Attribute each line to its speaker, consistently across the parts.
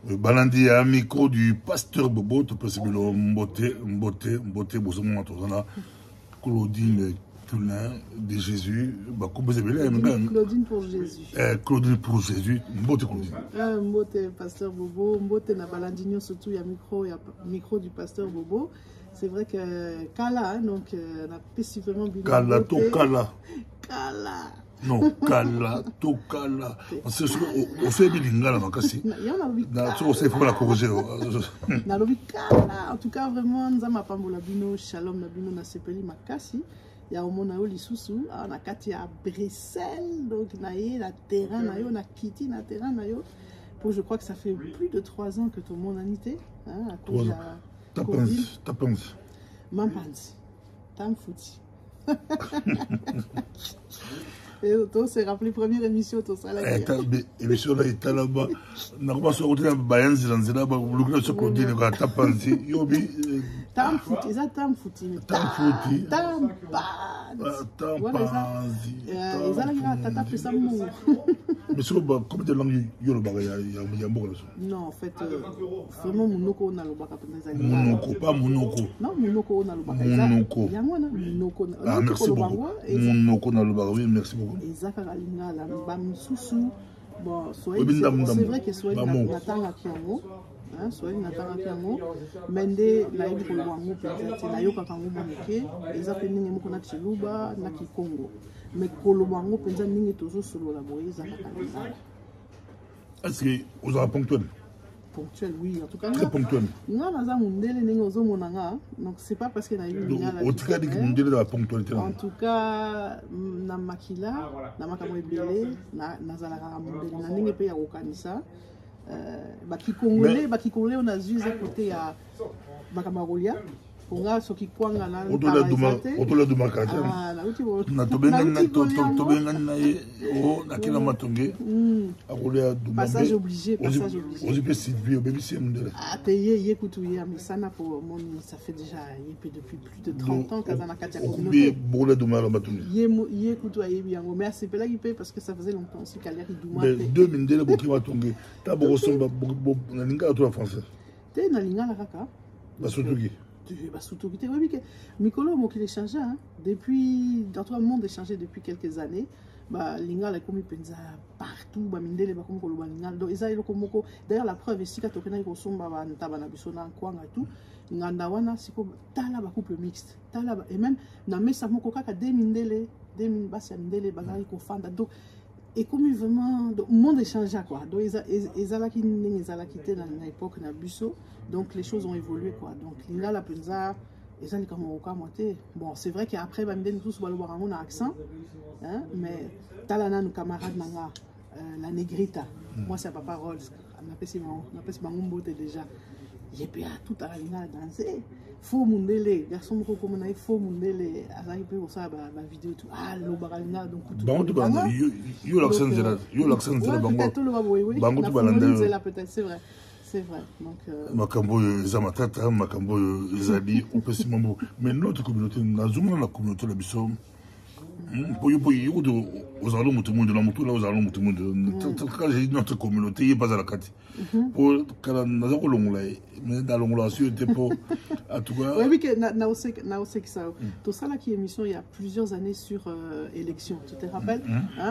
Speaker 1: Balandi à micro du pasteur Bobo, tu peux se Mbote, Bosomon, Claudine Culin de Jésus.
Speaker 2: Claudine pour Jésus.
Speaker 1: Claudine pour Jésus. Mbote Claudine.
Speaker 2: Mbote pasteur Bobo. Mbote na Balandinho surtout, il y a micro du pasteur Bobo. C'est vrai que Kala, donc on a spécifiquement bien.
Speaker 1: Kala, to Kala.
Speaker 2: Kala.
Speaker 1: Non, Kala, to Kala. On fait des lingala, makasi.
Speaker 2: Il y en a 8.
Speaker 1: On sait, il faut la corriger.
Speaker 2: Na lobi Kala. En tout cas, vraiment, nous avons pambola bino, shalom na bino na sepeli makasi. Il y a au monao lisusu, on a kati à Bruxelles, donc naie la terrain nayo, na kiti na terrain nayo. Pour je crois que ça fait plus de 3 ans que tout le monde a nité, hein, à cause de la
Speaker 1: Tapense.
Speaker 2: Mampansi. Tam fouti. Et on s'est rappelé première émission, tout ça là.
Speaker 1: Émission là, il est là-bas. On va se retrouver à Bayanzi, dans le Zénaba, vous le se continue à Tapensi. Yobi.
Speaker 2: Tam fouti, ça tam fouti.
Speaker 1: Tam fouti.
Speaker 2: Tam
Speaker 1: Panzi.
Speaker 2: Ils ont tata fait ça mou.
Speaker 1: Mais sur combien de langues il y a beaucoup là.
Speaker 2: Non, en fait, vraiment Mounoko on a le bac à
Speaker 1: Mounoko, pas Mounoko.
Speaker 2: Non, Mounoko on a le bac.
Speaker 1: Mounoko.
Speaker 2: Mounoko.
Speaker 1: Ah, merci beaucoup. Mounoko on a le bac, oui, merci beaucoup.
Speaker 2: Ezaka Kalinga, la Bamsusu. Bon, c'est vrai que soit Natanga Kiango. Soit Natanga Kiango. Mende, la Ibu Wango, peut-être, la Yoka Kango Boneke. Ezaka Ninge Mokona Chiluba, Naki Congo. Mais Kolobango, peut-être, Ninge Tozo Solo la Boye, Ezaka Kalinga.
Speaker 1: Est-ce que vous avez ponctuel?
Speaker 2: Ponctuel, oui. En tout cas,
Speaker 1: très ponctuel.
Speaker 2: Donc, c'est pas parce qu'il y a eu une en tout cas, na makila, na makamwe belé, na zalaka mundele, na ninge pe ya okanisa. Baki Congolais, on a vu à côté à Bakamarolia. On a ce qui kwanga na
Speaker 1: autola du makati na tobenga na o na kila matonge akolia du
Speaker 2: passage obligé
Speaker 1: on peut Sylvie au BBC mondele
Speaker 2: ah payer écoutouyer mais ça n'a pour mon ça fait déjà depuis plus de 30 ans kazana katia communauté
Speaker 1: boule du mal matonge
Speaker 2: yé écoutouyer bien mais c'est pas là qui paye parce que ça faisait longtemps aussi qu'aller du mal
Speaker 1: deux mindele boki matonge ta bokosomba na linga to français
Speaker 2: te na linga la kaka
Speaker 1: basotuki
Speaker 2: oui, que Mikolo m'a échangé depuis, dans tout le monde échangé depuis quelques années. Linga la komi penza partout, mindele ba komi koloba linga. Donc eza eloko moko. D'ailleurs la preuve ici quand on a kosomba ba ntabana bisona kwanga tout, nganda wana siko tala ba couple mixte. Tala et même na mesa moko kaka de mindele, basi mindele bazali ko fanda. Donc et comme vraiment le monde échangea quoi. Donc ezala ki ndenge ezala quitté dans l'époque na biso. Donc les choses ont évolué quoi. Donc linga la penza ezali comme au moté. Bon, c'est vrai qu'après bamden tous balo barango na accent hein, mais talana nos camarades nanga la Negrita. Moi c'est papa Rolls. On appelle ça Mangombote déjà. Il y a tout à la linga danser. Faux mundele, garçon moko comme na faux mundele, azali pe ko sa ba vidéo tout. Ah lo barango donc tout.
Speaker 1: Bango tu balanda yo l'accent zela, bango tu
Speaker 2: balanda. Peut-être c'est vrai. C'est vrai. Donc,
Speaker 1: Makambo Zamatata, Makambo Zadi, on peut s'y mambo. Mais notre communauté, la communauté de la Bissom, pour aux allons tout le monde, aux allons tout le monde. Notre communauté n'est pas à la carte. Pour mais dans l'ongulation, c'était pour. En tout cas.
Speaker 2: Oui, que ça. Tout ça, là, qui est émission il y a plusieurs années sur élection. Tu te rappelles?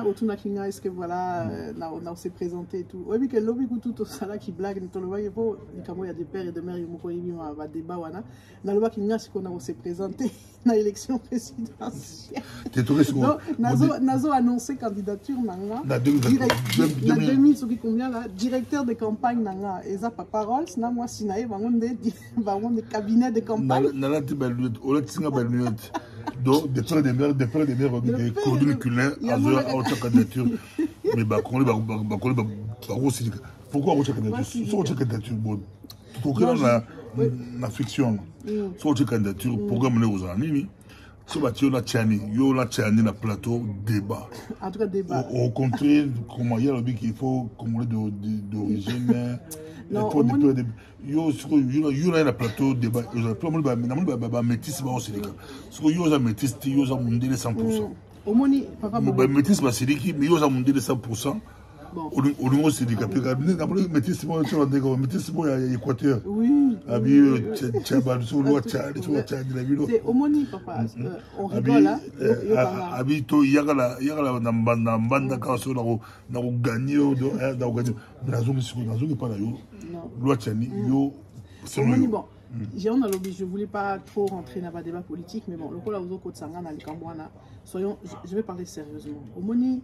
Speaker 2: Autour de est-ce que voilà, on s'est présenté et tout. Oui, que l'objet tout ça, là, qui blague, il y a des pères et des mères, il y a des débat. Dans le bas, c'est qu'on s'est présenté dans l'élection présidentielle. Nazo annoncé candidature nanga directeur de campagne nanga eza papa Rolls na moi sinaye bango de cabinet de campagne
Speaker 1: na ti baluet ola tinga baluet donc des frères des mères des Claudine Culin à autre candidature mais pourquoi autre candidature bon tout cas la fiction sur autre candidature programme les aux amis. Si on a tchani, na plateau débat.
Speaker 2: En tout cas débat.
Speaker 1: Au contraire, comment il y a le qu'il faut Congolais d'origine. Non. Il y a plateau débat. Il y a métis aussi. Il y a métis, il y a 100%.
Speaker 2: Au moni, papa.
Speaker 1: Métis, mais il y a 100%.
Speaker 2: Bon.
Speaker 1: Au niveau handicapé, mettez ce mot sur l'Équateur.
Speaker 2: Oui.
Speaker 1: C'est
Speaker 2: homoni, papa. On rigole, hein.
Speaker 1: Habito, yagala, nambanda, kaso, na gagné, na zongi pas là, loi Tchani, yo.
Speaker 2: Homoni, bon. Je ne voulais pas trop rentrer dans le débat politique, mais bon, le coup là, vous avez soyons, je vais parler sérieusement. Homoni,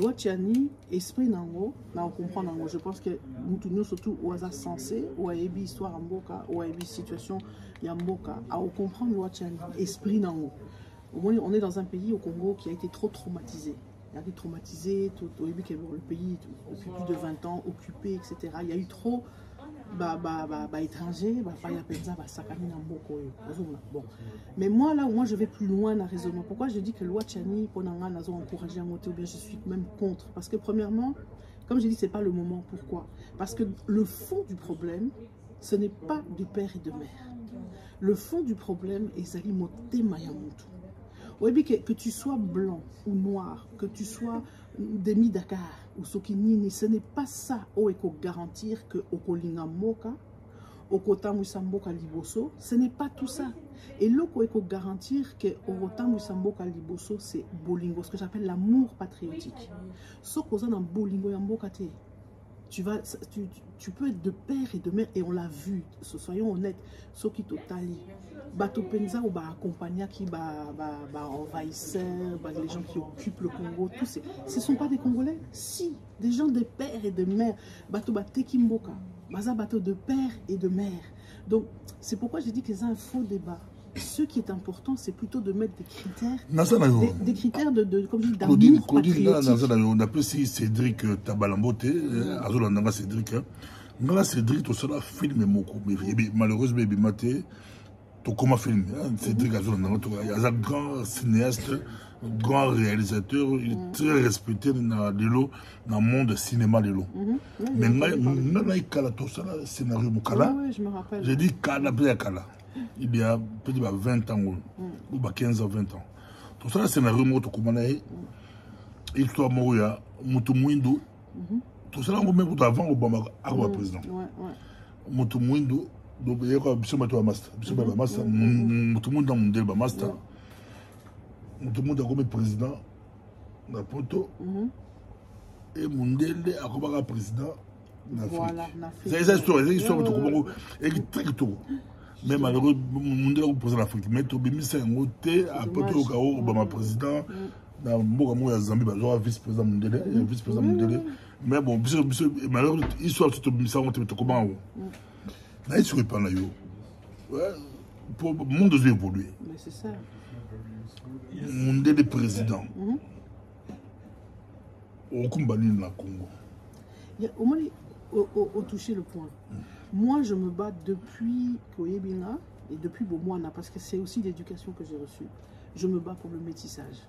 Speaker 2: loi Tchani, esprit nango, on comprend nango. Je pense que nous tous surtout au hasard sensé, ou à ébi histoire en boka, ou à ébi situation yamboka, à comprendre loi Tchani, esprit nango. Homoni, on est dans un pays au Congo qui a été trop traumatisé. Il a été traumatisé, au début le pays depuis plus de 20 ans, occupé, etc. Il y a eu trop étrangers, bon. Mais moi, là où moi je vais plus loin dans le raisonnement, pourquoi je dis que loi Tchani, pour nous encourager à monter, ou bien je suis même contre? Parce que premièrement, comme je dis, c'est pas le moment. Pourquoi? Parce que le fond du problème, ce n'est pas de père et de mère. Le fond du problème est Zali Moté Mayamutu. Oui, que tu sois blanc ou noir, que tu sois demi Dakar ou Sokini, ce n'est pas ça où il faut garantir que au Kolinga Moka, au Kotamu Samboka Liboso, ce n'est pas tout ça. Et là, il faut garantir que au Kotamu Samboka Liboso, c'est Bolingo, ce que j'appelle l'amour patriotique. Ce qu'on a dans Bolingo Yamboka, tu peux être de père et de mère, et on l'a vu, soyons honnêtes, ceux qui totali, bateau penza ou accompagnant qui envahisseurs, les gens qui occupent le Congo, tous ce ne sont pas des Congolais. Si, des gens de père et de mère, bateau tekimboka, bateau de père et de mère. Donc, c'est pourquoi j'ai dit que c'est un faux débat. Ce qui est important, c'est plutôt de mettre des critères, des critères comme je dis, d'amour patriotique.
Speaker 1: On appelle Cédric Tabalambote, Azolanda Cédric. Cédric, tout cela film malheureusement, il m'a dit, comment film, Cédric Azolanda, il est un grand cinéaste, grand réalisateur, il est très respecté dans le monde du cinéma. Mais il scénario, j'ai dit Kala. Il y a peut-être 20 ans ou 15 ans, 20 ans. Tout ça, c'est un scénario qui est histoire Moria, Mutumwindo. Tout ça, on met avant Obama à président. Mutumwindo, donc il y a quoi, Bissomato Master. Bissomato Master, Mutumwindo Mundel Master. Mutumwindo comme président, Napoto. Et Mundel a comme président d'Afrique. C'est une histoire qui est très tôt. Mais malheureusement, le président d'Afrique, mais tout le monde s'est engouté, après tout le Obama président, dans le Zambie, il y a vice-président mondial, mais bon, malheureusement, l'histoire de tout le monde, comment on est sur le plan là, pour le monde doit évoluer.
Speaker 2: Mais c'est ça.
Speaker 1: Le monde des présidents, au Kumbani, dans le Congo.
Speaker 2: Au moins, au toucher le point. Moi, je me bats depuis Koyebina et depuis Bomwana, parce que c'est aussi l'éducation que j'ai reçue. Je me bats pour le métissage.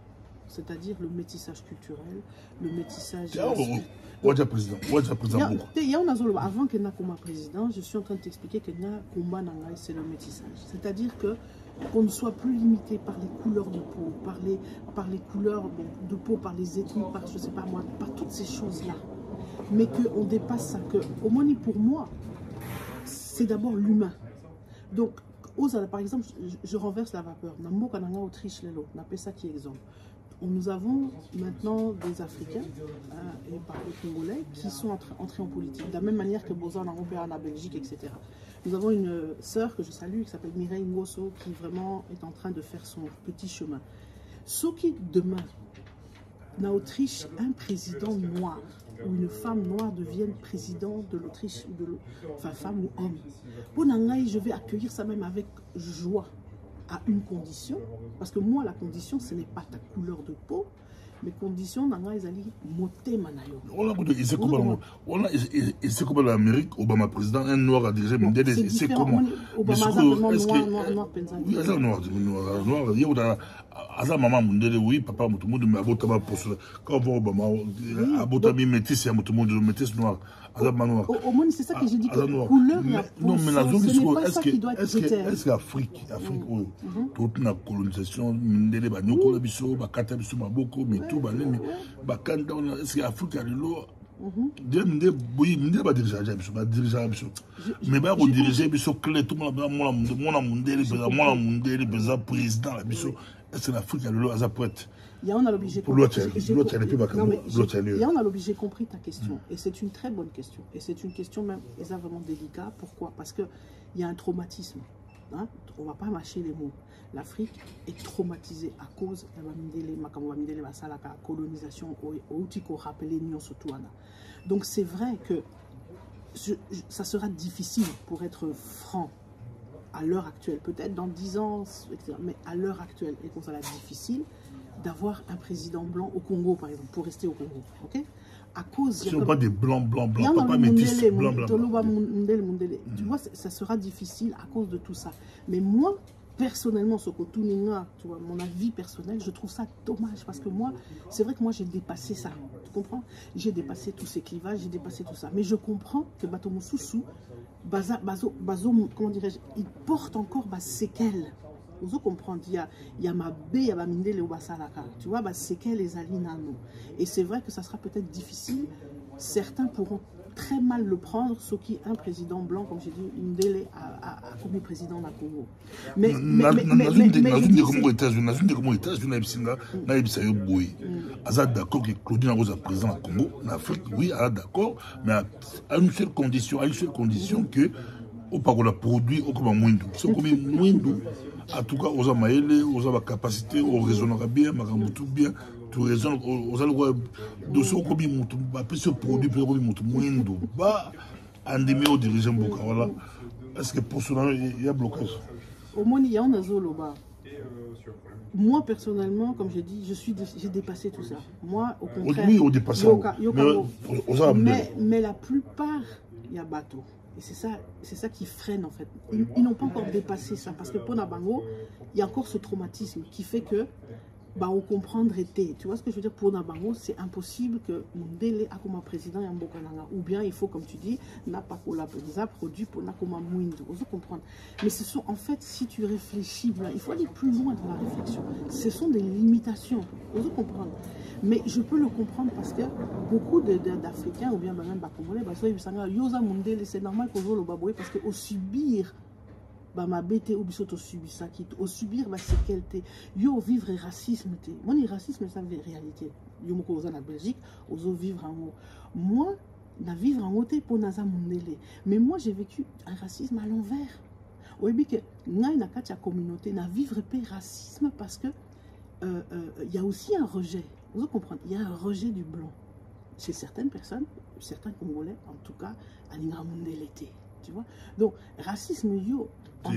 Speaker 2: C'est-à-dire le métissage culturel, le métissage... Avant qu'il n'y ait comme président, je suis en train de t'expliquer qu'il y a combat nangai, c'est le métissage. C'est-à-dire qu'on ne soit plus limité par les couleurs de peau, par les couleurs de peau, par les ethnies, par, je sais pas moi, par toutes ces choses-là. Mais qu'on dépasse ça, que au moins pour moi, c'est d'abord l'humain. Donc, par exemple, je renverse la vapeur. Nambo Kananga Autriche Lelo, on appelle ça qui est exemple. Nous avons maintenant des Africains et par les Congolais qui sont entrés en politique, de la même manière que Bozan en Européen, en Belgique, etc. Nous avons une sœur que je salue qui s'appelle Mireille Ngosso qui vraiment est en train de faire son petit chemin. Ce qui demain, en Autriche, un président noir ou une femme noire devienne président de l'Autriche, enfin femme ou homme. Pour Nangaï, je vais accueillir ça même avec joie, à une condition, parce que moi la condition ce n'est pas ta couleur de peau, mais condition Nangaï Zali moté manayo.
Speaker 1: C'est comme l'Amérique, Obama président, un noir a dirigé le mondial, c'est comment?
Speaker 2: Obama noir,
Speaker 1: oui, noir, Aza maman mundele oui papa mutumundu mais abotama poste quand on voit Obama abotami métis et mutumundu métis noir Aza manoir
Speaker 2: au moins c'est ça que j'ai dit que couleur
Speaker 1: non mais la zone
Speaker 2: est-ce
Speaker 1: que Afrique toute la colonisation mundele ba nyoko la biso ba kata biso maboko mais tout ba nene ba kanda est-ce que Afrique a lelo Oui, Minde va diriger, mais va diriger, biso clé, tout le monde, président, est-ce que l'Afrique a le lot à sa poète?
Speaker 2: On a l'obligé compris ta question. Et c'est une très bonne question. Et c'est une question même vraiment délicate. Pourquoi? Parce qu'il y a un traumatisme. Hein? On ne va pas mâcher les mots. L'Afrique est traumatisée à cause de la colonisation. Donc c'est vrai que ça sera difficile, pour être franc, à l'heure actuelle, peut-être dans 10 ans, mais à l'heure actuelle, et qu'on sera difficile d'avoir un président blanc au Congo, par exemple, pour rester au Congo. Ok? À cause...
Speaker 1: Ce ne sont pas des blancs, pas métis, blancs.
Speaker 2: Tu vois, ça sera difficile à cause de tout ça. Mais moi, personnellement, tu vois, mon avis personnel, je trouve ça dommage parce que moi, c'est vrai que moi j'ai dépassé ça, tu comprends? J'ai dépassé tous ces clivages, j'ai dépassé tout ça. Mais je comprends que Batomo Soussou, comment dirais-je, il porte encore ma séquelle. Vous comprenez, il y a ma baie, il y a ma mindele au basalaka. Tu vois, séquelle les alinano. Et c'est vrai que ça sera peut-être difficile. Certains pourront très mal le prendre, ce qui un président blanc, comme j'ai dit, une délai comme président de Congo. Mais
Speaker 1: d'accord que Claudine Rosa président du Congo, en Afrique, oui, d'accord, mais à une seule condition que au pas qu'on a produit au comme Mwindou. C'est comme Mwindou. En tout cas, aux amaïlés, aux la capacité, aux raisonnera bien, tout bien. Tu raisonnes, aux alloués de ce qu'on dit, ce produit, Mwindou. Bah, en demi au dirigeant Boka, voilà. Est-ce que pour cela, il y a blocage?
Speaker 2: Au moins, il y a un azoloba. Moi, personnellement, comme j'ai dit, j'ai dépassé tout ça. Moi, au contraire.
Speaker 1: Oui, au dépassement.
Speaker 2: Mais la plupart, il y a bateau. Et c'est ça qui freine en fait. Ils n'ont pas encore dépassé ça. Parce que pour Nabango, il y a encore ce traumatisme qui fait que on comprendre était. Tu vois ce que je veux dire? Pour Nabango, c'est impossible que Mundele a comme président et un Bokananga. Ou bien il faut, comme tu dis, n'a pas produit pour Nakoma Mwindo. Vous comprenez? Mais ce sont en fait, si tu réfléchis, il faut aller plus loin dans la réflexion. Ce sont des limitations. Vous comprenez? Mais je peux le comprendre parce que beaucoup d'Africains, ou bien même Congolais, c'est normal qu'on joue le baboué parce qu'au subir, ma bête ou bisoto subir ça qui au subir c'est quel té yo vivre racisme té moi le racisme ça c'est réalité yo moko en Belgique ozo vivre en haut moi na vivre en haut té pour naza mondele mais moi j'ai vécu un racisme à l'envers oui que ngai na katia communauté na vivre pe racisme parce que y a aussi un rejet. Vous comprenez, il y a un rejet du blanc chez certaines personnes, certains Congolais en tout cas à l'Ingamondele té, tu vois. Donc racisme yo c'est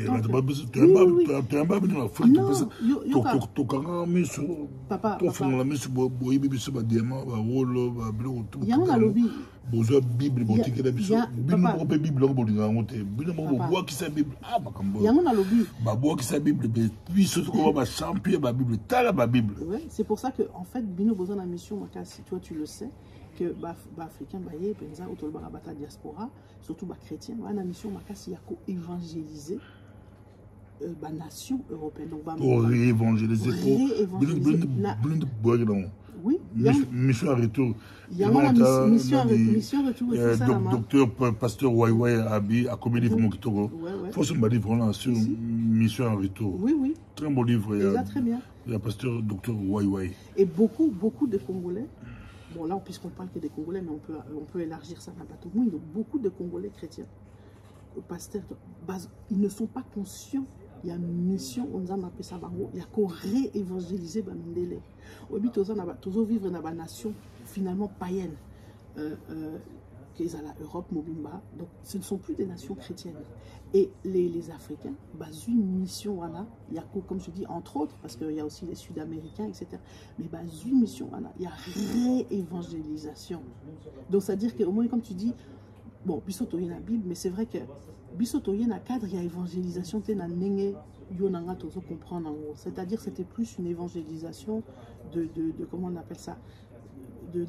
Speaker 2: pour ça que en fait bino besoin de mission si toi tu le sais que africain baye penza autour de la diaspora surtout chrétien la mission makasi ya ko évangéliser la nation européenne donc
Speaker 1: pour réévangéliser oui mission à retour
Speaker 2: il y a une mission retour
Speaker 1: docteur pasteur Waiwai Abi a commis livre mon kitoko faut se me livre sur mission à retour
Speaker 2: oui
Speaker 1: très bon livre
Speaker 2: très bien
Speaker 1: il y a pasteur docteur Waiwai
Speaker 2: et beaucoup de Congolais. Bon, là, puisqu'on parle que des Congolais, mais on peut élargir ça à bateau. Oui, beaucoup de Congolais chrétiens, pasteurs, ils ne sont pas conscients. Il y a une mission, on a appelé ça, il y a qu'à réévangéliser Bamindele. Au but, toujours vivre dans une nation finalement païenne, qui est à l'Europe, Mobimba. Donc, ce ne sont plus des nations chrétiennes. Et les Africains, une mission, voilà, il y a, comme je dis, entre autres, parce qu'il y a aussi les Sud-Américains, etc. Mais une mission, voilà, il y a réévangélisation. Donc, c'est-à-dire qu'au moins, comme tu dis, bon, Bissoto y a la Bible, mais c'est vrai que Bissoto y a un cadre, il y a évangélisation, c'est-à-dire c'était plus une évangélisation de comment on appelle ça,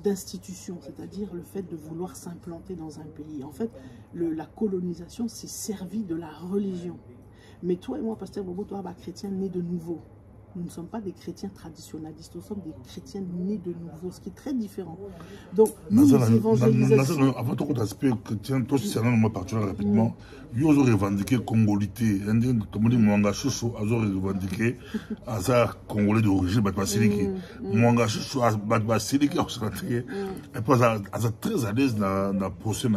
Speaker 2: d'institution, c'est-à-dire le fait de vouloir s'implanter dans un pays. En fait, la colonisation s'est servie de la religion. Mais toi et moi, pasteur Bobo, toi, chrétien né de nouveau. nous ne sommes pas des chrétiens traditionnalistes, nous sommes des chrétiens nés de nouveau, ce qui est très différent. Donc, nous évangélisons.
Speaker 1: Avant tout aspect chrétien, toi, c'est un homme particulier rapidement. Ils ont revendiqué congolité. Comme on dit, Mwanga Chouchou a revendiqué Aza congolais d'origine, Batbasiliki. Mwanga Chouchou a Batbasiliki, et puis Aza très à l'aise dans le procès,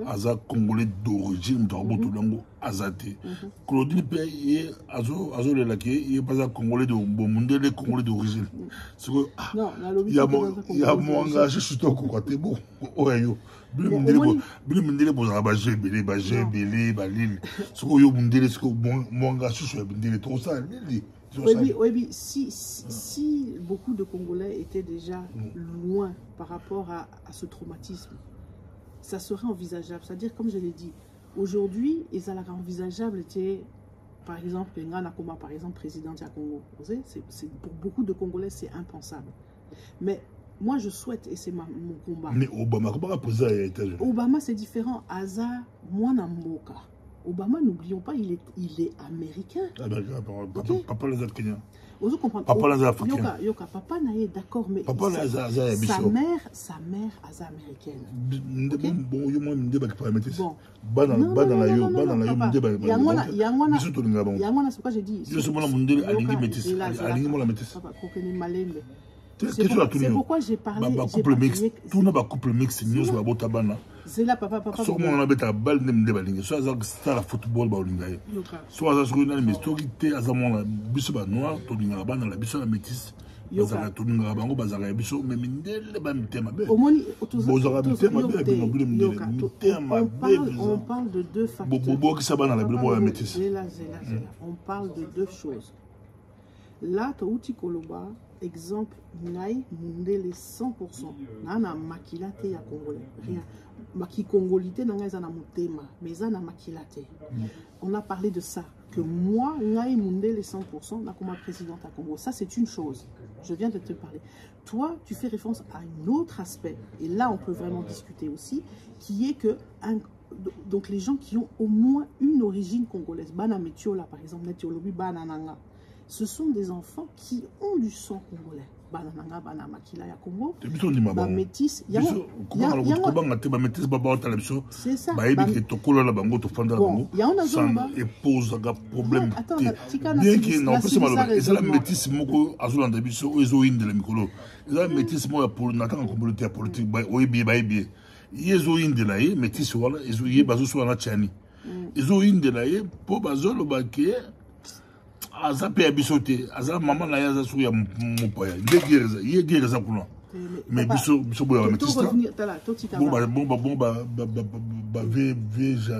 Speaker 1: Aza congolais d'origine, Mutabotolango, Azate. Claudine Pay, Azo le laqué, il n'est pas congolais de Bomundele, congolais d'origine. Il y a Mwanga Chouchou, c'est bon. Bile bozala baje belé balil soko yo bundele soko mwanga chouchou ya bundele tout ça
Speaker 2: oui, si beaucoup de Congolais étaient déjà loin par rapport à ce traumatisme, ça serait envisageable. C'est-à-dire, comme je l'ai dit, aujourd'hui, il serait envisageable, par exemple, Nganakoma, par exemple, président du Congo. Pour beaucoup de Congolais, c'est impensable. Mais moi, je souhaite, et c'est mon combat.
Speaker 1: Mais Obama, comment poser à États-Unis?
Speaker 2: Obama, c'est différent. Aza, Mwanamboka. Obama, n'oublions pas, il est américain.
Speaker 1: Américain, papa les Africains.
Speaker 2: Vous comprenez?
Speaker 1: Papa les Africains.
Speaker 2: Yoka, papa n'est d'accord, mais
Speaker 1: papa
Speaker 2: sa mère, Aza américaine.
Speaker 1: Bon, yo moi m'dé ba pas mettre ça.
Speaker 2: Bon.
Speaker 1: Ba dans la yo m'dé ba.
Speaker 2: Yangwana, c'est pourquoi j'ai dit.
Speaker 1: Je suis mon m'dé alingi métis. Alingi moi la métis.
Speaker 2: Papa, kokene malembe.
Speaker 1: C'est
Speaker 2: pourquoi j'ai parlé.
Speaker 1: Couple mix, tout n'a pas couple mix, news ou abota bana.
Speaker 2: C'est là, papa.
Speaker 1: Soit on a bête à balle, n'aime des balines. Soit ça la football, balingaye. Soit ça sur une mais story, t'es à zamon, biso noir, tolinga bana, la biso la métisse. Bazara tolinga bango, bazara biso, mais mindel, ba mitema be.
Speaker 2: On parle de deux facteurs.
Speaker 1: Bobo qui s'abana la blemo la métisse.
Speaker 2: On parle de deux choses. Là, Touti Koloba, exemple, Nai Mundele 100%. Nana makilate ya Congolais. Rien. Maki Congolité n'a pas mutema, mais ça n'a makilate. On a parlé de ça. Que moi, Nai Mundele 100%, n'a comme président à Congo. Ça, c'est une chose. Je viens de te parler. Toi, tu fais référence à un autre aspect. Et là, on peut vraiment discuter aussi, qui est que donc les gens qui ont au moins une origine congolaise, Bana Metiola, par exemple, Netiolobi, Bana Nanga. Ce sont des enfants qui ont du sang congolais. Banananga, Banamakila, ya Congo. Ba métis. C'est ça.
Speaker 1: Bon, épouse un problème. Bien qu'il n'en puisse pas. Et ça la métis moko azulanda biso ezo inde la mikolo. Et ça métis mo pour n'attendre communauté politique ba oyebi ba ebi. Yezo inde la ye métis wala ezo ye bazo so na chani. Ezo inde la ye po bazolo ba ke Aza pe abisote, aza maman na yaza sur ya mupaya. Ye gereza kuna. Mais biso boya metista. Bon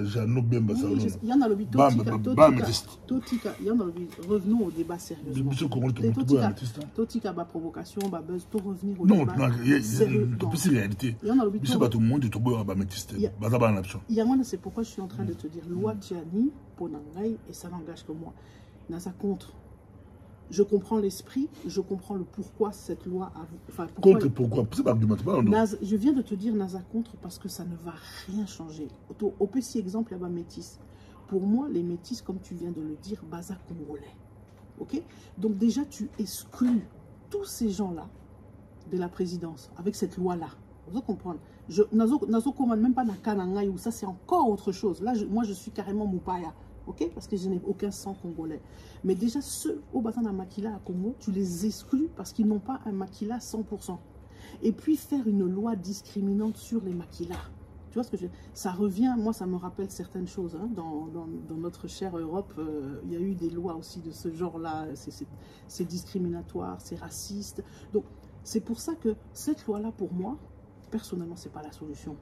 Speaker 1: jano bemba ça.
Speaker 2: Il y en a le Totika, il y en a le revenons au débat sérieux.
Speaker 1: Biso comment
Speaker 2: Totika ba provocation, ba buzz, tout revenir au débat.
Speaker 1: Non, c'est réalité.
Speaker 2: Il y en a le
Speaker 1: biso ba tout le monde to boya ba metista. Baza ba na option.
Speaker 2: Il y en a, c'est pourquoi je suis en train de te dire loi Tiani Ponangai et ça n'engage que moi. Nasa contre. Je comprends l'esprit, je comprends le pourquoi cette loi a... Enfin,
Speaker 1: pourquoi c'est pas
Speaker 2: je viens de te dire Nasa contre parce que ça ne va rien changer. Au petit exemple, il y a métis. Pour moi, les métis, comme tu viens de le dire, baza congolais. Ok? Donc déjà, tu exclus tous ces gens-là de la présidence avec cette loi-là. Vous comprenez? Nazo commande même pas na Kanangai où ça c'est encore autre chose. Là, moi, je suis carrément Moupaya. Ok, parce que je n'ai aucun sang congolais. Mais déjà, ceux au Batana Makila à Congo, tu les exclus parce qu'ils n'ont pas un Makila 100%. Et puis faire une loi discriminante sur les Makila. Tu vois ce que je veux dire? Ça revient, moi ça me rappelle certaines choses. Hein, dans notre chère Europe, il y a eu des lois aussi de ce genre-là. C'est discriminatoire, c'est raciste. Donc c'est pour ça que cette loi-là, pour moi, personnellement, ce n'est pas la solution.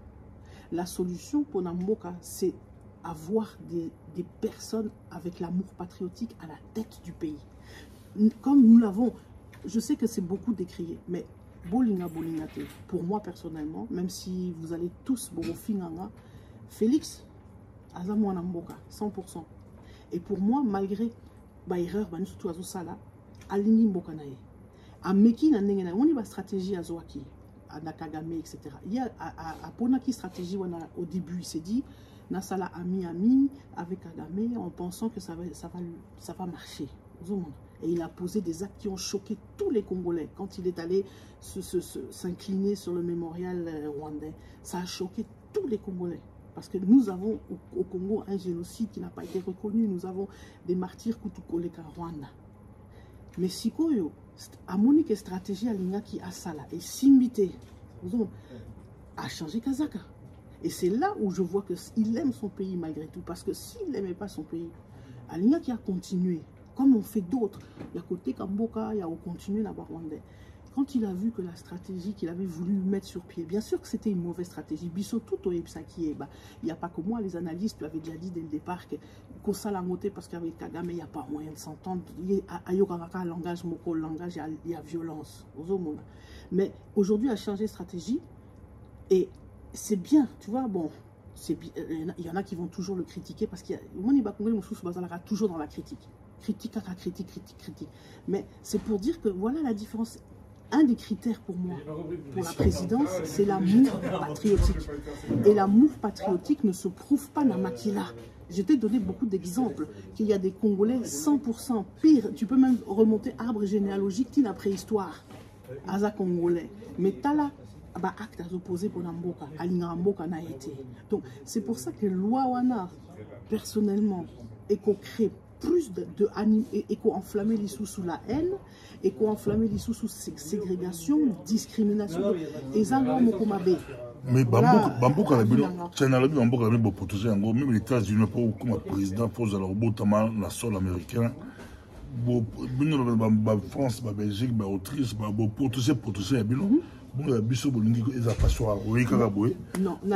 Speaker 2: La solution pour Namboka, c'est avoir des personnes avec l'amour patriotique à la tête du pays. Comme nous l'avons, je sais que c'est beaucoup décrié, mais Bolingate, pour moi personnellement, même si vous allez tous Finganga, Félix, Azamouana Mboka, 100%. Et pour moi, malgré l'erreur, surtout Azosala, Alini Mbokanaye, à Meki, on y va stratégie à Zoaki, à Nakagame, etc. Il y a à Ponaki stratégie, au début, il s'est dit, Nasala ami avec Kagame en pensant que ça va marcher. Et il a posé des actes qui ont choqué tous les Congolais. Quand il est allé s'incliner sur le mémorial rwandais, ça a choqué tous les Congolais. Parce que nous avons au Congo un génocide qui n'a pas été reconnu. Nous avons des martyrs Kutukoleka Rwanda. Mais Sikoyo, à Monique stratégie à l'Inga qui a ça là, et Simbité, a changé Kazaka. Et c'est là où je vois qu'il aime son pays malgré tout. Parce que s'il n'aimait pas son pays, Alinga qui a continué, comme on fait d'autres, il y a côté Kamboka, il y a continué là-bas Rwandais. Quand il a vu que la stratégie qu'il avait voulu mettre sur pied, bien sûr que c'était une mauvaise stratégie, Bisso tout au il n'y a pas que moi, les analystes l'avaient déjà dit dès le départ que ça l'a moté parce qu'avec Kagame, il n'y a pas moyen de s'entendre. Il y a langage moko, langage, il y a violence. Mais aujourd'hui, il a changé de stratégie et c'est bien, tu vois, bon, il y en a qui vont toujours le critiquer parce qu'il y a toujours dans la critique. Critique. Mais c'est pour dire que voilà la différence. Un des critères pour moi, pour la présidence, c'est l'amour patriotique. Et l'amour patriotique ne se prouve pas dans Makila. Je t'ai donné beaucoup d'exemples, qu'il y a des Congolais 100% pire. Tu peux même remonter arbre généalogique qui n'a préhistoire. Aza Congolais. Mais Tala, acte à opposer pour Namboka. Alingamboka n'a été. Donc, c'est pour ça que loi wana, personnellement, et qu'on crée plus et qu'on enflamme les sous la haine, et qu'on enflamme les sous ségrégation, discrimination, et ça,
Speaker 1: mais Bamboka la bilo, China la bilo, Bamboka la bilo protéger encore, même les États-Unis pour comme président pose alors botamment la sol américain, France, Belgique, Autriche, protéger la bilo. Bon, il y a biso bolingi eza passoire oui kakaboye
Speaker 2: non il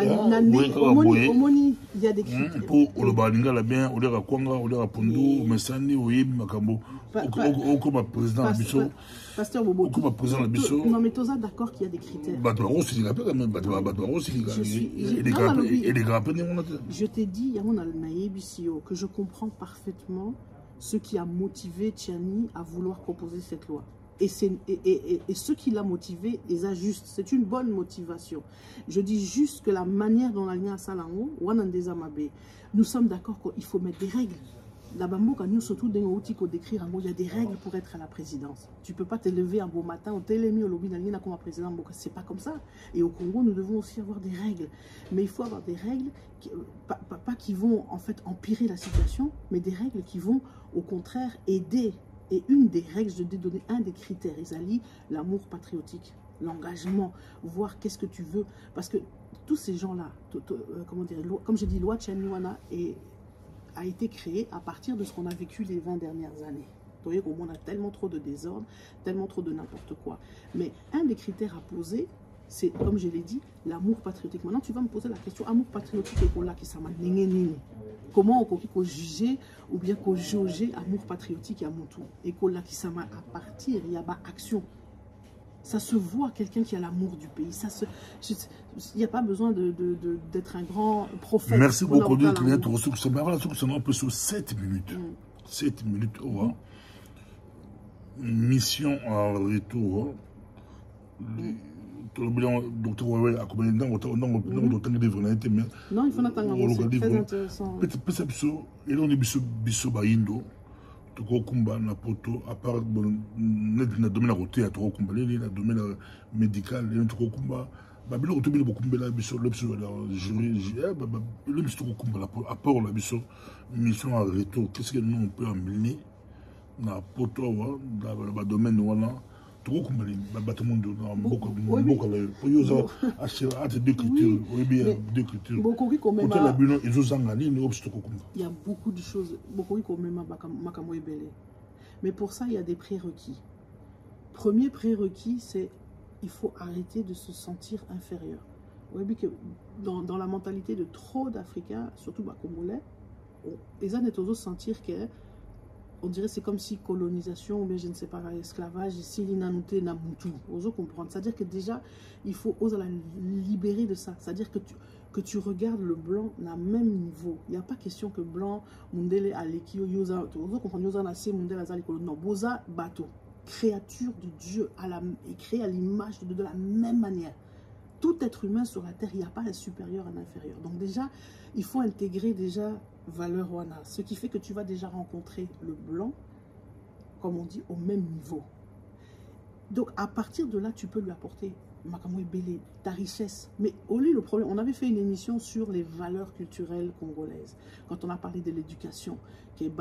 Speaker 2: y a des critères
Speaker 1: pour le balinga la bien on dirait kwanga on dirait pondu mesani oui makambo comme président la biso
Speaker 2: pasteur Bobo
Speaker 1: comme président la biso
Speaker 2: non mais toza d'accord qu'il y a des critères
Speaker 1: aussi il appelle quand même aussi et les grappes
Speaker 2: je t'ai dit il y a mon alnaïbisio que je comprends parfaitement ce qui a motivé Tchani à vouloir proposer cette loi. Et ce qui l'a motivé, c'est une bonne motivation. Je dis juste que la manière dont la Nia Salango, nous sommes d'accord qu'il faut mettre des règles. D'abord, quand nous surtout d'écrire, il y a des règles pour être à la présidence. Tu ne peux pas te lever un beau matin, on t'a mis au lobby d'un comme président, c'est pas comme ça. Et au Congo, nous devons aussi avoir des règles. Mais il faut avoir des règles, pas qui vont en fait empirer la situation, mais des règles qui vont au contraire aider. Et une des règles, je t'ai donné un des critères, Isali, l'amour patriotique, l'engagement, voir qu'est-ce que tu veux. Parce que tous ces gens-là, comment dire, comme je dis, loi Tchaniwana a été créée à partir de ce qu'on a vécu les 20 dernières années. Vous voyez qu'on a tellement trop de désordre, tellement trop de n'importe quoi. Mais un des critères à poser, c'est, comme je l'ai dit, l'amour patriotique. Maintenant, tu vas me poser la question, amour patriotique et qu'on l'a qui s'appelle comment on peut juger ou bien qu'on jauger amour patriotique à mon tour et qu'on l'a qui s'appelle à partir, il y a pas action. Ça se voit, quelqu'un qui a l'amour du pays. Il n'y a pas besoin d'être un grand prophète.
Speaker 1: Merci beaucoup de client ressources. C'est marrant, on peut sur 7 minutes. 7 minutes, mission en retour. Docteur Wawel a combien de temps non,
Speaker 2: il faut attendre. C'est très intéressant.
Speaker 1: Et on est biso baindo. Kumba na poto à part na domaine à côté à trop kumba na domaine médical et trop kumba babilo to bilo kumba la biso le biso la jury le biso kumba à part la biso mission à retour qu'est-ce que nous on peut amener na poto dans domaine voilà trop kumba bateau monde dans beaucoup pour user acheter deux cultures deux cultures
Speaker 2: il y a beaucoup de choses beaucoup qui même makambo ebele mais pour ça il y a des prérequis. Premier prérequis c'est il faut arrêter de se sentir inférieur. Vous voyez que dans la mentalité de trop d'Africains surtout congolais ils ont toujours sentir que on dirait c'est comme si colonisation ou bien je ne sais pas esclavage si l'inanouté n'a moutou oso comprendre, c'est-à-dire que déjà il faut oser la libérer de ça, c'est-à-dire que tu regardes le blanc à même niveau, il n'y a pas question que blanc mundele aleki yoza oso comprendre yoza na se mundele azali non boza bateau créature de Dieu et créé à l'image de la même manière. Tout être humain sur la terre, il n'y a pas un supérieur, un inférieur. Donc déjà, il faut intégrer déjà valeur wana. Ce qui fait que tu vas déjà rencontrer le blanc comme on dit, au même niveau. Donc, à partir de là, tu peux lui apporter Makamoué Bélé, ta richesse. Mais au lieu, le problème, on avait fait une émission sur les valeurs culturelles congolaises. Quand on a parlé de l'éducation, il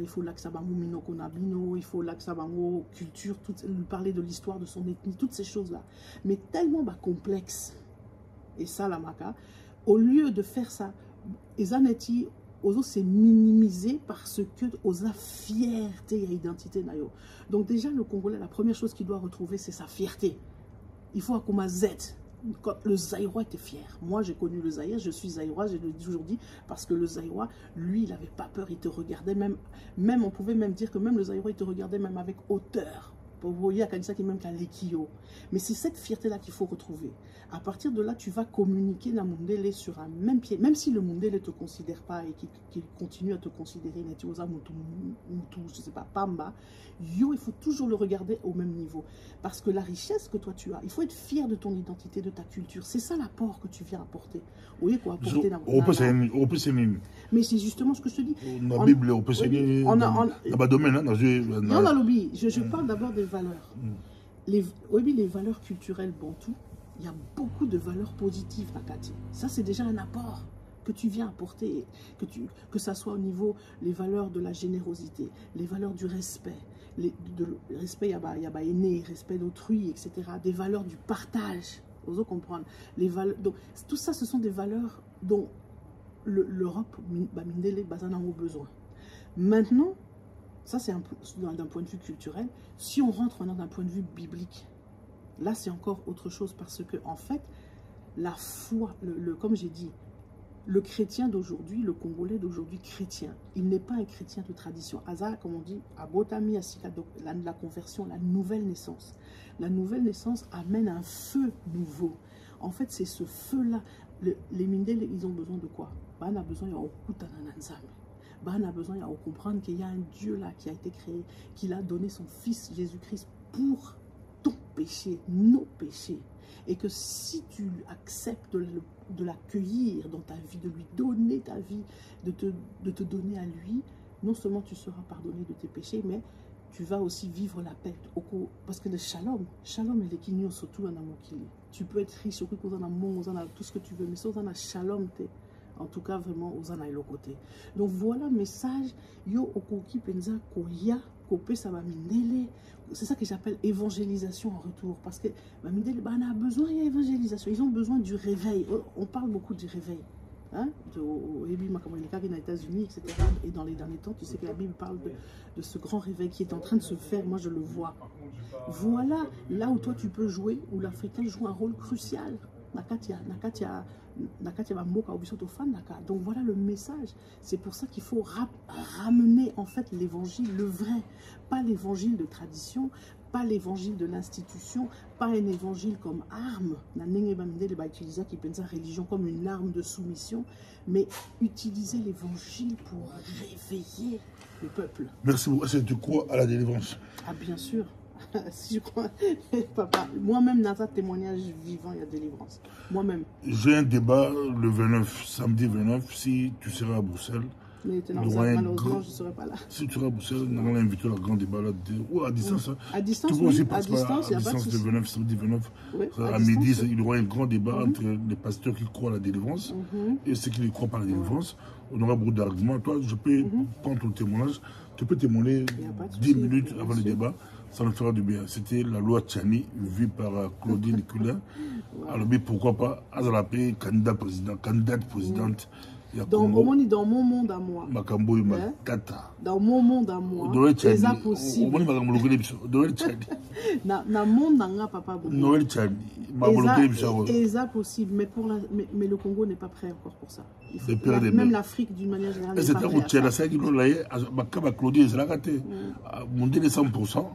Speaker 2: faut l'Aksabango Konabino, il faut l'Aksabango culture, lui parler de l'histoire de son ethnie, toutes ces choses-là. Mais tellement complexe. Et ça, la Maka, au lieu de faire ça, les Aneti, c'est minimisé parce que aux a fierté et identité nayo. Donc déjà le Congolais, la première chose qu'il doit retrouver, c'est sa fierté. Il faut à Z. Quand le Zaïrois était fier. Moi j'ai connu le Zaïre, je suis Zaïrois, je l'ai toujours dit, parce que le Zaïrois, lui, il n'avait pas peur, il te regardait même on pouvait même dire que même le Zaïrois, il te regardait même avec hauteur. Pour vous voyez, à ça qui même qu'à l'équio. Mais c'est cette fierté-là qu'il faut retrouver. À partir de là, tu vas communiquer dans Mundele sur un même pied. Même si le Mundele ne te considère pas et qu'il continue à te considérer, je sais pas, Pamba, il faut toujours le regarder au même niveau. Parce que la richesse que toi tu as, il faut être fier de ton identité, de ta culture. C'est ça l'apport que tu viens apporter. Vous voyez quoi apporter mais c'est justement ce que je te dis.
Speaker 1: La Bible, on peut s'aimer. On a
Speaker 2: le lobby. Je parle d'abord des valeurs. Les valeurs culturelles bantou, il y a beaucoup de valeurs positives, Nakati. Ça, c'est déjà un apport que tu viens apporter, que ça soit au niveau les valeurs de la générosité, les valeurs du respect, le respect, il y a aîné, respect d'autrui, etc. Des valeurs du partage, vous comprendre. Donc, tout ça, ce sont des valeurs dont l'Europe, Mindele, Bazana ont besoin. Maintenant, ça c'est d'un point de vue culturel. Si on rentre maintenant d'un point de vue biblique, là c'est encore autre chose parce que en fait, la foi, comme j'ai dit, le chrétien d'aujourd'hui, le Congolais d'aujourd'hui chrétien, il n'est pas un chrétien de tradition. Aza, comme on dit, Abotami Asika, la conversion, la nouvelle naissance. La nouvelle naissance amène un feu nouveau. En fait, c'est ce feu-là. Les Mindele, ils ont besoin de quoi? On a besoin de on a besoin de comprendre qu'il y a un Dieu là qui a été créé, qu'il a donné son Fils Jésus-Christ pour ton péché, nos péchés. Et que si tu acceptes de l'accueillir dans ta vie, de lui donner ta vie, de te donner à lui, non seulement tu seras pardonné de tes péchés, mais tu vas aussi vivre la paix. Parce que le shalom est l'équilibre surtout en amour. Tu peux être riche, tout ce que tu veux, mais sans un shalom, en tout cas vraiment aux an à côté. Donc voilà le message yo okoki penza koya kopé ça va mindele. C'est ça que j'appelle évangélisation en retour parce que mindele on a besoin d'évangélisation, ils ont besoin du réveil. On parle beaucoup du réveil. Hein, aux États-Unis, etc. Et dans les derniers temps, tu sais que la Bible parle de ce grand réveil qui est en train de se faire. Moi, je le vois. Voilà là où toi tu peux jouer, où l'Africain joue un rôle crucial. Donc voilà le message. C'est pour ça qu'il faut ramener en fait l'évangile, le vrai, pas l'évangile de tradition, pas l'évangile de l'institution, pas un évangile comme arme. Utiliser la religion comme une arme de soumission, mais utiliser l'évangile pour réveiller le peuple.
Speaker 1: Merci beaucoup. Est-ce que tu crois à la délivrance?
Speaker 2: Ah bien sûr. Si je crois, papa, moi-même dans un témoignage vivant, il y a délivrance. Moi-même.
Speaker 1: J'ai un débat le 29, samedi 29, si tu seras à Bruxelles.
Speaker 2: Mais malheureusement, je ne serai pas là.
Speaker 1: Si tu seras à Bruxelles, on va inviter le grand débat là. Ou à distance.
Speaker 2: Oui. À distance,
Speaker 1: tu peux aussi
Speaker 2: à distance, il n'y a pas de souci.
Speaker 1: Le 29, samedi 29.
Speaker 2: Oui,
Speaker 1: à midi, il y aura un grand débat entre les pasteurs qui croient à la délivrance et ceux qui ne croient pas à la délivrance. On aura beaucoup d'arguments. Toi, je peux prendre ton témoignage. Tu peux témoigner 10 minutes avant le débat. Ça nous fera du bien. C'était la loi Tchani, vue par Claudine Nicolas. Alors, mais pourquoi pas Azalapé, candidate présidente.
Speaker 2: Dans mon monde à moi.
Speaker 1: Makambo Makata.
Speaker 2: Dans mon monde à moi. C'est ça possible. Dans mon monde à papa.
Speaker 1: Noël Tchani.
Speaker 2: C'est ça possible. Mais le Congo n'est pas prêt encore pour ça. Même l'Afrique d'une manière générale.
Speaker 1: C'est un coup de Tchèque. C'est un coup de Claudine, c'est la gâtée. Monter les 100%.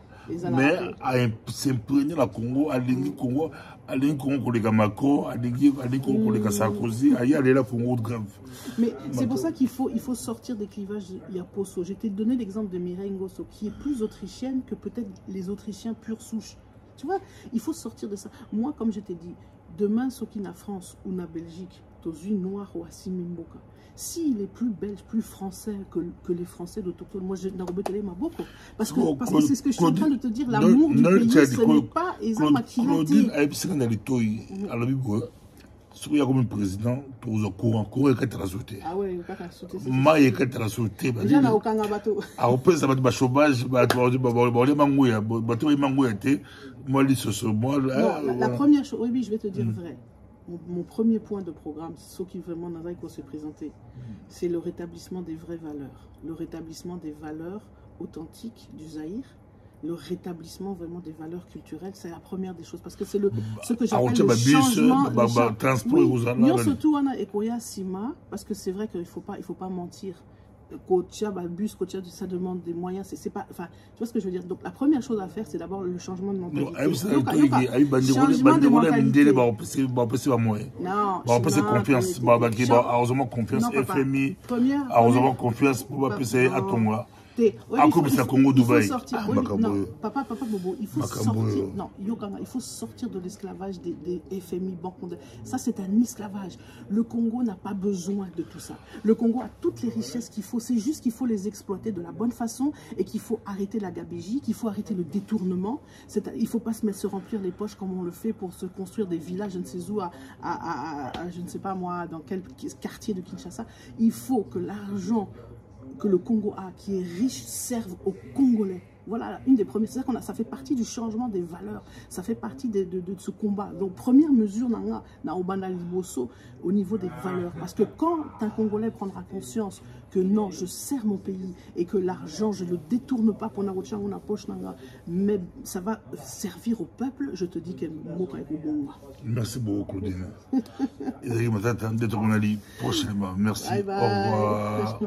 Speaker 1: Mais à s'imprégner la Congo, à l'Ingi Congo, à l'Ingi Congo pour les Gamako, à l'Ingi Congo pour les Sarkozy, à y aller là Congo de grave.
Speaker 2: Mais c'est pour ça qu'il faut sortir des clivages Yaposo. Je t'ai donné l'exemple de Mireille Ngosso, qui est plus autrichienne que peut-être les Autrichiens pure souche. Tu vois, il faut sortir de ça. Moi, comme je t'ai dit, demain, ce qui na France ou na Belgique, Tozu noir ou Asimimboka. S'il est plus belge, plus français que les Français d'autochtone, moi je n'ai pas ma beaucoup. Parce que c'est ce que je suis en train de te dire, l'amour du pays, ce n'est pas Eza Makilati.
Speaker 1: Il y a comme un président, tout au courant,
Speaker 2: ah ouais, il n'y a pas sauter.
Speaker 1: Il y a sauté.
Speaker 2: Déjà, il n'y a aucun bateau.
Speaker 1: Alors, ça va être chômage, la
Speaker 2: première chose, oui, je vais te dire vrai. Mon premier point de programme, ce qui vraiment n'a pas se présenter, c'est le rétablissement des vraies valeurs. Le rétablissement des valeurs authentiques du Zaïre. Le rétablissement vraiment des valeurs culturelles, c'est la première des choses. Parce que c'est ce que j'appelle le changement. Surtout, on a Ekoya Sima, parce que c'est vrai qu'il ne faut pas mentir. Bus, ça demande des moyens. C'est pas, enfin, tu vois ce que je veux dire. Donc, la première chose à faire, c'est d'abord le changement de mentalité. Changement de mentalité. Non,
Speaker 1: confiance. Heureusement, confiance. FMI. Heureusement, confiance pour passer à ton là. Encore plus à Congo, Dubaï.
Speaker 2: Non, papa Bobo, il faut sortir. Non, Yogana, il faut sortir de l'esclavage des FMI banques mondiales. Ça, c'est un esclavage. Le Congo n'a pas besoin de tout ça. Le Congo a toutes les richesses qu'il faut. C'est juste qu'il faut les exploiter de la bonne façon et qu'il faut arrêter la gabegie, qu'il faut arrêter le détournement. Il ne faut pas se remplir les poches comme on le fait pour se construire des villages, je ne sais où, je ne sais pas moi, dans quel quartier de Kinshasa. Il faut que l'argent que le Congo a, qui est riche, serve aux Congolais. Voilà, une des premières. C'est-à-dire ça fait partie du changement des valeurs. Ça fait partie de ce combat. Donc, première mesure, au niveau des valeurs. Parce que quand un Congolais prendra conscience que non, je sers mon pays et que l'argent, je ne le détourne pas pour Narocha ou poche, mais ça va servir au peuple, je te dis qu'elle est.
Speaker 1: Merci beaucoup, Claudine. Prochainement. Merci.
Speaker 2: Bye bye.
Speaker 1: Au revoir.